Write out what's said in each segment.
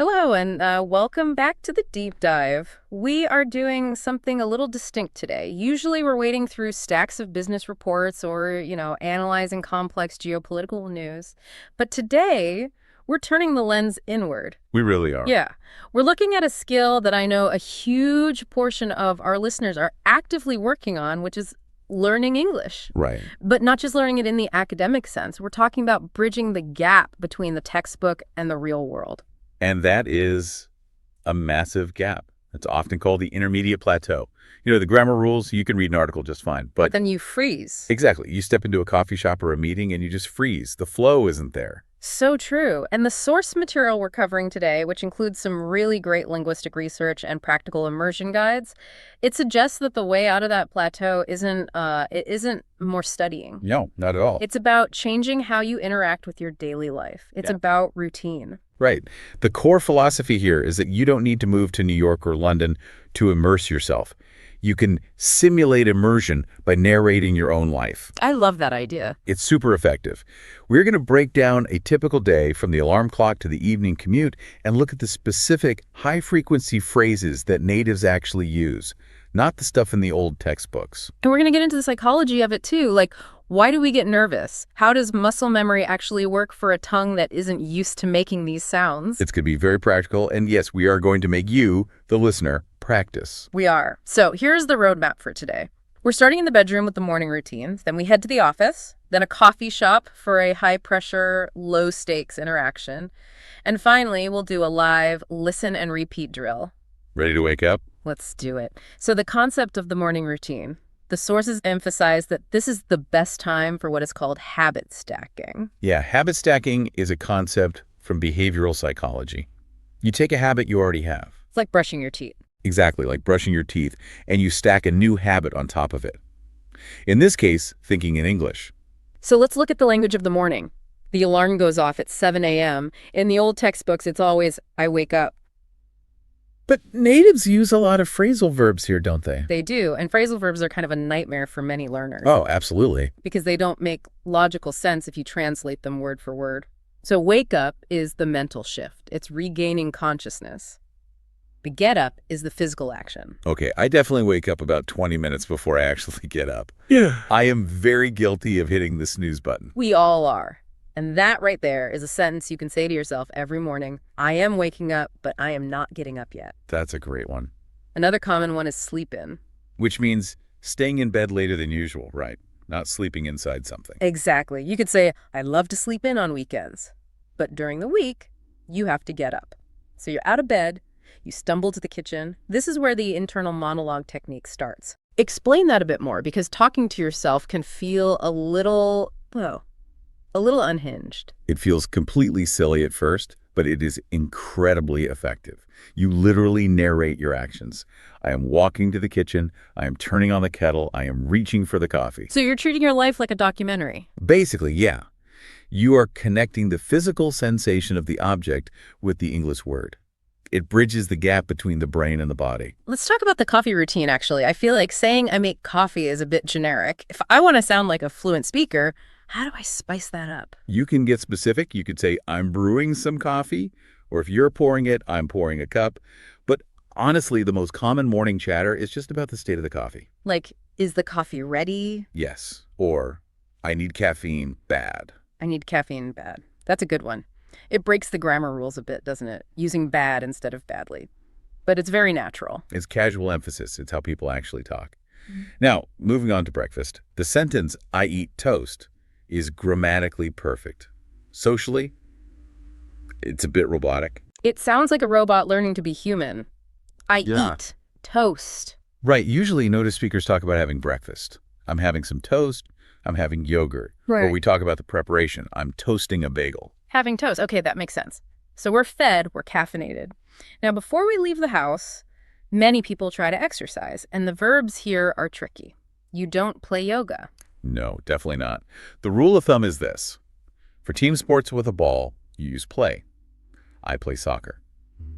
Hello, and welcome back to the deep dive. We are doing something a little distinct today. Usually we're wading through stacks of business reports or, analyzing complex geopolitical news. But today, we're turning the lens inward. We really are. Yeah, we're looking at a skill that I know a huge portion of our listeners are actively working on, which is learning English. Right. But not just learning it in the academic sense. We're talking about bridging the gap between the textbook and the real world. And that is a massive gap. It's often called the intermediate plateau. The grammar rules, you can read an article just fine. But then you freeze. Exactly. You step into a coffee shop or a meeting and you just freeze. The flow isn't there. So true. And the source material we're covering today, which includes some really great linguistic research and practical immersion guides, it suggests that the way out of that plateau isn't more studying. No, not at all. It's about changing how you interact with your daily life. It's about routine. Right. The core philosophy here is that you don't need to move to New York or London to immerse yourself. You can simulate immersion by narrating your own life. I love that idea. It's super effective. We're going to break down a typical day from the alarm clock to the evening commute and look at the specific high-frequency phrases that natives actually use, not the stuff in the old textbooks. And we're going to get into the psychology of it too. Like, why do we get nervous? How does muscle memory actually work for a tongue that isn't used to making these sounds? It's going to be very practical. And yes, we are going to make you, the listener, practice. We are. So here's the roadmap for today. We're starting in the bedroom with the morning routine. Then we head to the office, then a coffee shop for a high-pressure, low-stakes interaction. And finally, we'll do a live listen and repeat drill. Ready to wake up? Let's do it. So the concept of the morning routine. The sources emphasize that this is the best time for what is called habit stacking. Yeah, habit stacking is a concept from behavioral psychology. You take a habit you already have. It's like brushing your teeth. Exactly, like brushing your teeth, and you stack a new habit on top of it. In this case, thinking in English. So let's look at the language of the morning. The alarm goes off at 7 a.m. In the old textbooks, it's always, I wake up. But natives use a lot of phrasal verbs here, don't they? They do, and phrasal verbs are kind of a nightmare for many learners. Oh, absolutely. Because they don't make logical sense if you translate them word for word. So wake up is the mental shift. It's regaining consciousness. The get up is the physical action. Okay, I definitely wake up about 20 minutes before I actually get up. Yeah. I am very guilty of hitting the snooze button. We all are. And that right there is a sentence you can say to yourself every morning. I am waking up, but I am not getting up yet. That's a great one. Another common one is sleep in. Which means staying in bed later than usual, right? Not sleeping inside something. Exactly. You could say, I love to sleep in on weekends. But during the week, you have to get up. So you're out of bed, you stumble to the kitchen. This is where the internal monologue technique starts. Explain that a bit more, because talking to yourself can feel a little unhinged. It feels completely silly at first, but it is incredibly effective. You literally narrate your actions. I am walking to the kitchen, I am turning on the kettle, I am reaching for the coffee. So you're treating your life like a documentary. Basically, yeah. You are connecting the physical sensation of the object with the English word. It bridges the gap between the brain and the body. Let's talk about the coffee routine, actually. I feel like saying I make coffee is a bit generic. If I want to sound like a fluent speaker, how do I spice that up? You can get specific. You could say, I'm brewing some coffee, or if you're pouring it, I'm pouring a cup. But honestly, the most common morning chatter is just about the state of the coffee. Like, is the coffee ready? Yes. Or, I need caffeine bad. I need caffeine bad. That's a good one. It breaks the grammar rules a bit, doesn't it? Using bad instead of badly. But it's very natural. It's casual emphasis. It's how people actually talk. Now, moving on to breakfast. The sentence, I eat toast, is grammatically perfect. Socially, it's a bit robotic. It sounds like a robot learning to be human. I eat toast. Right. Usually native speakers talk about having breakfast. I'm having some toast. I'm having yogurt. Right. Or we talk about the preparation. I'm toasting a bagel. Having toast. Okay, that makes sense. So we're fed, we're caffeinated. Now, before we leave the house, many people try to exercise, and the verbs here are tricky. You don't play yoga. No, definitely not. The rule of thumb is this. For team sports with a ball, you use play. I play soccer.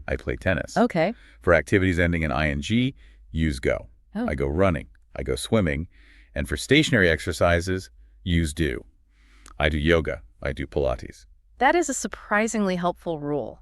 I play tennis. Okay. For activities ending in ing, use go. Oh. I go running. I go swimming. And for stationary exercises, use do. I do yoga. I do Pilates. That is a surprisingly helpful rule.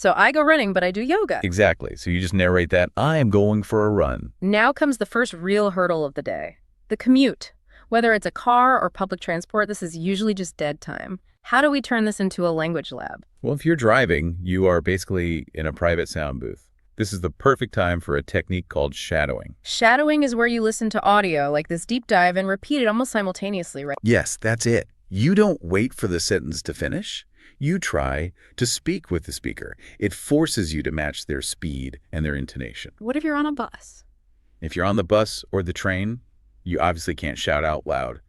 So I go running, but I do yoga. Exactly. So you just narrate that, I am going for a run. Now comes the first real hurdle of the day, the commute. Whether it's a car or public transport, this is usually just dead time. How do we turn this into a language lab? Well, if you're driving, you are basically in a private sound booth. This is the perfect time for a technique called shadowing. Shadowing is where you listen to audio, like this deep dive, and repeat it almost simultaneously, right? Yes, that's it. You don't wait for the sentence to finish. You try to speak with the speaker. It forces you to match their speed and their intonation. What if you're on a bus? If you're on the bus or the train, you obviously can't shout out loud,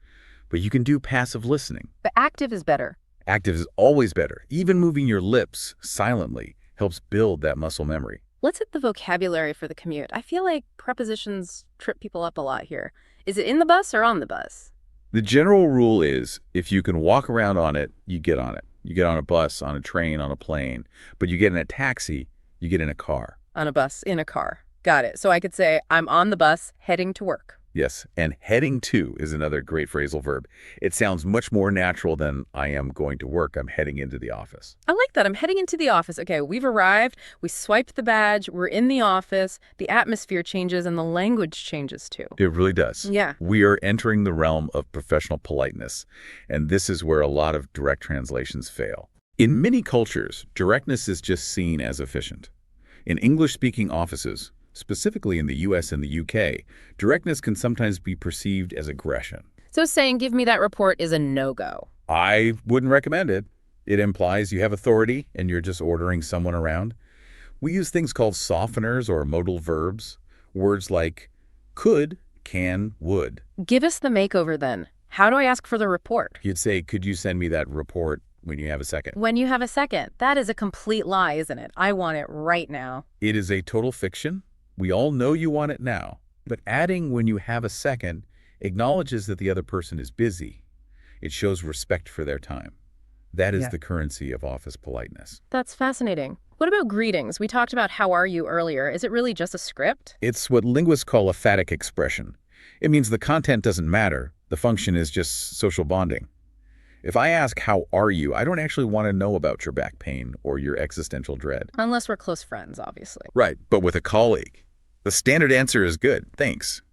but you can do passive listening. But active is better. Active is always better. Even moving your lips silently helps build that muscle memory. Let's hit the vocabulary for the commute. I feel like prepositions trip people up a lot here. Is it in the bus or on the bus? The general rule is if you can walk around on it, you get on it. You get on a bus, on a train, on a plane. But you get in a taxi, you get in a car. On a bus, in a car. Got it. So I could say, I'm on the bus heading to work. Yes, and heading to is another great phrasal verb. It sounds much more natural than I am going to work. I'm heading into the office. I like that. I'm heading into the office. Okay, we've arrived. We swiped the badge. We're in the office. The atmosphere changes and the language changes too. It really does. Yeah. We are entering the realm of professional politeness, and this is where a lot of direct translations fail. In many cultures, directness is just seen as efficient. In English-speaking offices, specifically in the US and the UK, directness can sometimes be perceived as aggression. So saying, give me that report is a no-go. I wouldn't recommend it. It implies you have authority and you're just ordering someone around. We use things called softeners or modal verbs, words like could, can, would. Give us the makeover then. How do I ask for the report? You'd say, could you send me that report when you have a second? When you have a second. That is a complete lie, isn't it? I want it right now. It is a total fiction. We all know you want it now, but adding when you have a second acknowledges that the other person is busy. It shows respect for their time. That is the currency of office politeness. That's fascinating. What about greetings? We talked about how are you earlier. Is it really just a script? It's what linguists call a phatic expression. It means the content doesn't matter. The function is just social bonding. If I ask, how are you, I don't actually want to know about your back pain or your existential dread. Unless we're close friends, obviously. Right, but with a colleague, the standard answer is good, thanks.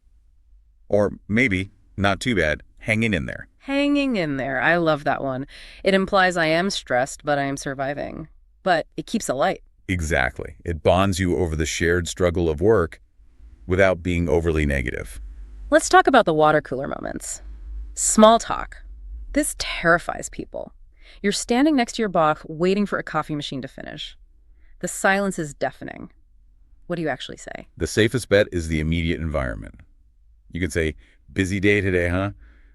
Or maybe, not too bad, hanging in there. Hanging in there. I love that one. It implies I am stressed, but I am surviving. But it keeps it light. Exactly. It bonds you over the shared struggle of work without being overly negative. Let's talk about the water cooler moments. Small talk. This terrifies people. You're standing next to your boss waiting for a coffee machine to finish. The silence is deafening. What do you actually say? The safest bet is the immediate environment. You can say, busy day today, huh?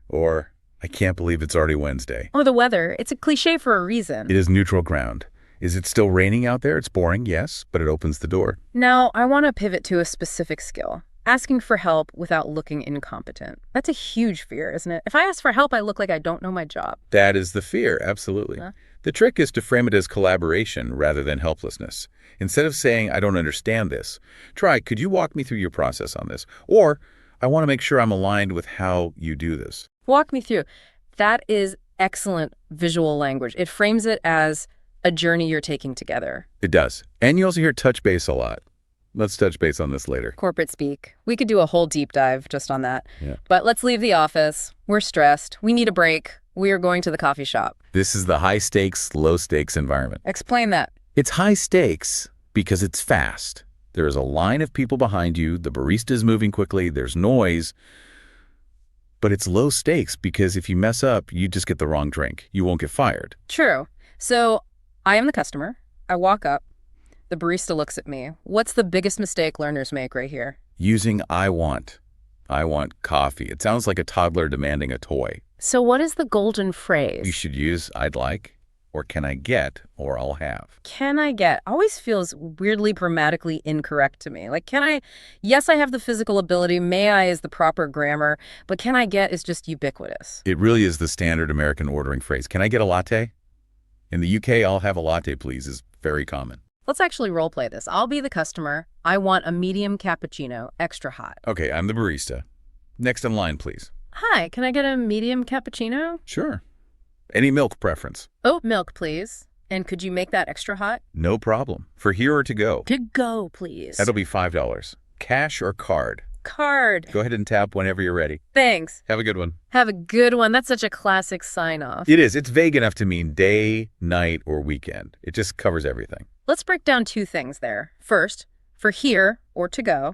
Or, I can't believe it's already Wednesday. Or the weather. It's a cliche for a reason. It is neutral ground. Is it still raining out there? It's boring, yes, but it opens the door. Now, I want to pivot to a specific skill. Asking for help without looking incompetent. That's a huge fear, isn't it? If I ask for help, I look like I don't know my job. That is the fear, absolutely. Huh? The trick is to frame it as collaboration rather than helplessness. Instead of saying, I don't understand this, try, could you walk me through your process on this? Or, I want to make sure I'm aligned with how you do this. Walk me through. That is excellent visual language. It frames it as a journey you're taking together. It does. And you also hear touch base a lot. Let's touch base on this later. Corporate speak. We could do a whole deep dive just on that. Yeah. But let's leave the office. We're stressed. We need a break. We are going to the coffee shop. This is the high stakes, low stakes environment. Explain that. It's high stakes because it's fast. There is a line of people behind you. The barista is moving quickly. There's noise. But it's low stakes because if you mess up, you just get the wrong drink. You won't get fired. True. So I am the customer. I walk up. The barista looks at me. What's the biggest mistake learners make right here? Using I want. I want coffee. It sounds like a toddler demanding a toy. So what is the golden phrase? You should use I'd like, or can I get, or I'll have. Can I get always feels weirdly grammatically incorrect to me. Like, can I, yes, I have the physical ability, may I is the proper grammar, but can I get is just ubiquitous. It really is the standard American ordering phrase. Can I get a latte? In the UK, I'll have a latte, please, is very common. Let's actually role play this. I'll be the customer. I want a medium cappuccino, extra hot. Okay, I'm the barista. Next in line, please. Hi, can I get a medium cappuccino? Sure. Any milk preference? Oat milk, please. And could you make that extra hot? No problem. For here or to go? To go, please. That'll be $5. Cash or card? Card. Go ahead and tap whenever you're ready. Thanks. Have a good one. Have a good one. That's such a classic sign-off. It is. It's vague enough to mean day, night, or weekend. It just covers everything. Let's break down two things there. First, for here or to go.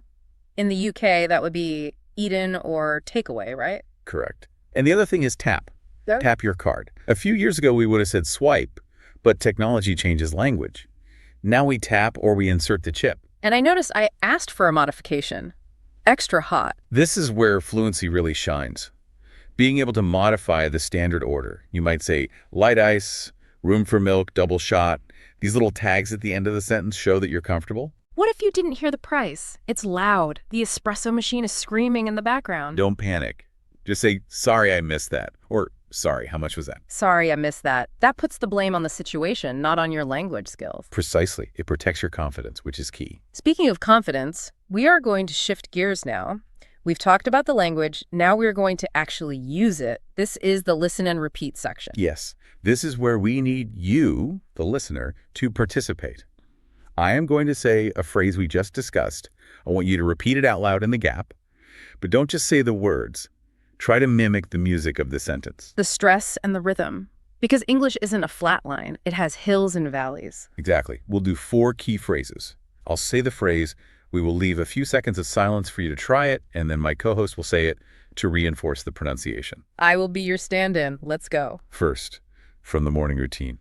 In the UK, that would be eat in or takeaway, right? Correct. And the other thing is tap. There. Tap your card. A few years ago, we would have said swipe, but technology changes language. Now we tap or we insert the chip. And I noticed I asked for a modification. Extra hot. This is where fluency really shines. Being able to modify the standard order. You might say light ice, room for milk, double shot. These little tags at the end of the sentence show that you're comfortable. What if you didn't hear the price? It's loud. The espresso machine is screaming in the background. Don't panic. Just say, sorry, I missed that. Or, sorry, how much was that? Sorry, I missed that. That puts the blame on the situation, not on your language skills. Precisely. It protects your confidence, which is key. Speaking of confidence, we are going to shift gears now. We've talked about the language. Now we're going to actually use it. This is the listen and repeat section. Yes, this is where we need you, the listener, to participate. I am going to say a phrase we just discussed. I want you to repeat it out loud in the gap. But don't just say the words. Try to mimic the music of the sentence. The stress and the rhythm. Because English isn't a flat line. It has hills and valleys. Exactly. We'll do 4 key phrases. I'll say the phrase. We will leave a few seconds of silence for you to try it, and then my co-host will say it to reinforce the pronunciation. I will be your stand-in. Let's go. First, from the morning routine.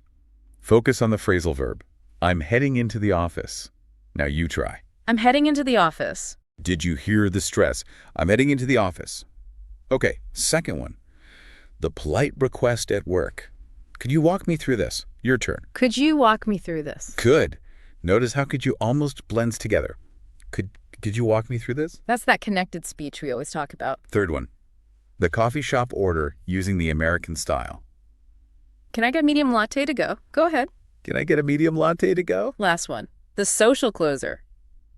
Focus on the phrasal verb. I'm heading into the office. Now you try. I'm heading into the office. Did you hear the stress? I'm heading into the office. Okay, second one. The polite request at work. Could you walk me through this? Your turn. Could you walk me through this? Good. Notice how could you almost blends together. Could you walk me through this? That's that connected speech we always talk about. Third one. The coffee shop order using the American style. Can I get medium latte to go? Go ahead. Can I get a medium latte to go? Last one. The social closer.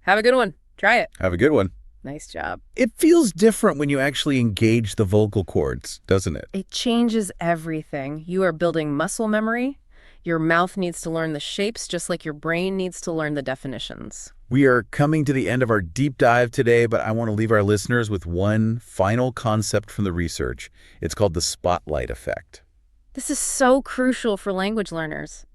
Have a good one. Try it. Have a good one. Nice job. It feels different when you actually engage the vocal cords, doesn't it? It changes everything. You are building muscle memory. Your mouth needs to learn the shapes just like your brain needs to learn the definitions. We are coming to the end of our deep dive today, but I want to leave our listeners with one final concept from the research. It's called the spotlight effect. This is so crucial for language learners.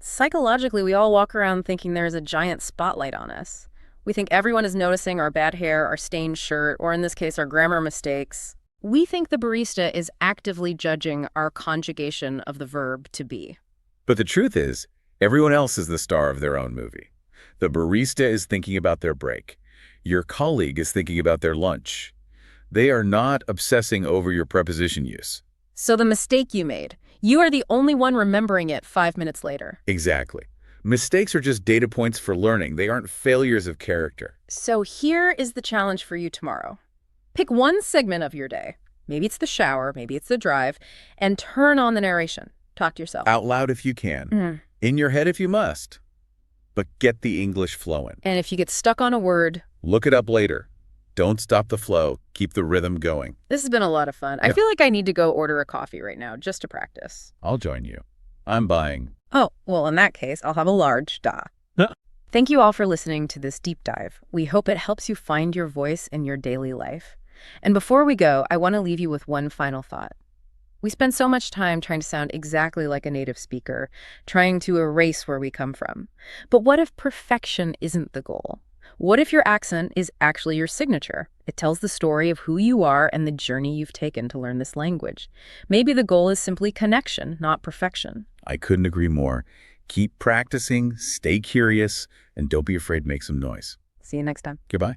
Psychologically, we all walk around thinking there's a giant spotlight on us. We think everyone is noticing our bad hair, our stained shirt, or in this case, our grammar mistakes. We think the barista is actively judging our conjugation of the verb to be. But the truth is, everyone else is the star of their own movie. The barista is thinking about their break. Your colleague is thinking about their lunch. They are not obsessing over your preposition use. So the mistake you made, you are the only one remembering it 5 minutes later. Exactly. Mistakes are just data points for learning. They aren't failures of character. So here is the challenge for you tomorrow. Pick one segment of your day. Maybe it's the shower, maybe it's the drive, and turn on the narration. Talk to yourself. Out loud if you can. In your head if you must. But get the English flowing. And if you get stuck on a word, look it up later. Don't stop the flow. Keep the rhythm going. This has been a lot of fun. I feel like I need to go order a coffee right now just to practice. I'll join you. I'm buying. Oh, well, in that case, I'll have a large, da. Thank you all for listening to this deep dive. We hope it helps you find your voice in your daily life. And before we go, I want to leave you with one final thought. We spend so much time trying to sound exactly like a native speaker, trying to erase where we come from. But what if perfection isn't the goal? What if your accent is actually your signature? It tells the story of who you are and the journey you've taken to learn this language. Maybe the goal is simply connection, not perfection. I couldn't agree more. Keep practicing, stay curious, and don't be afraid to make some noise. See you next time. Goodbye.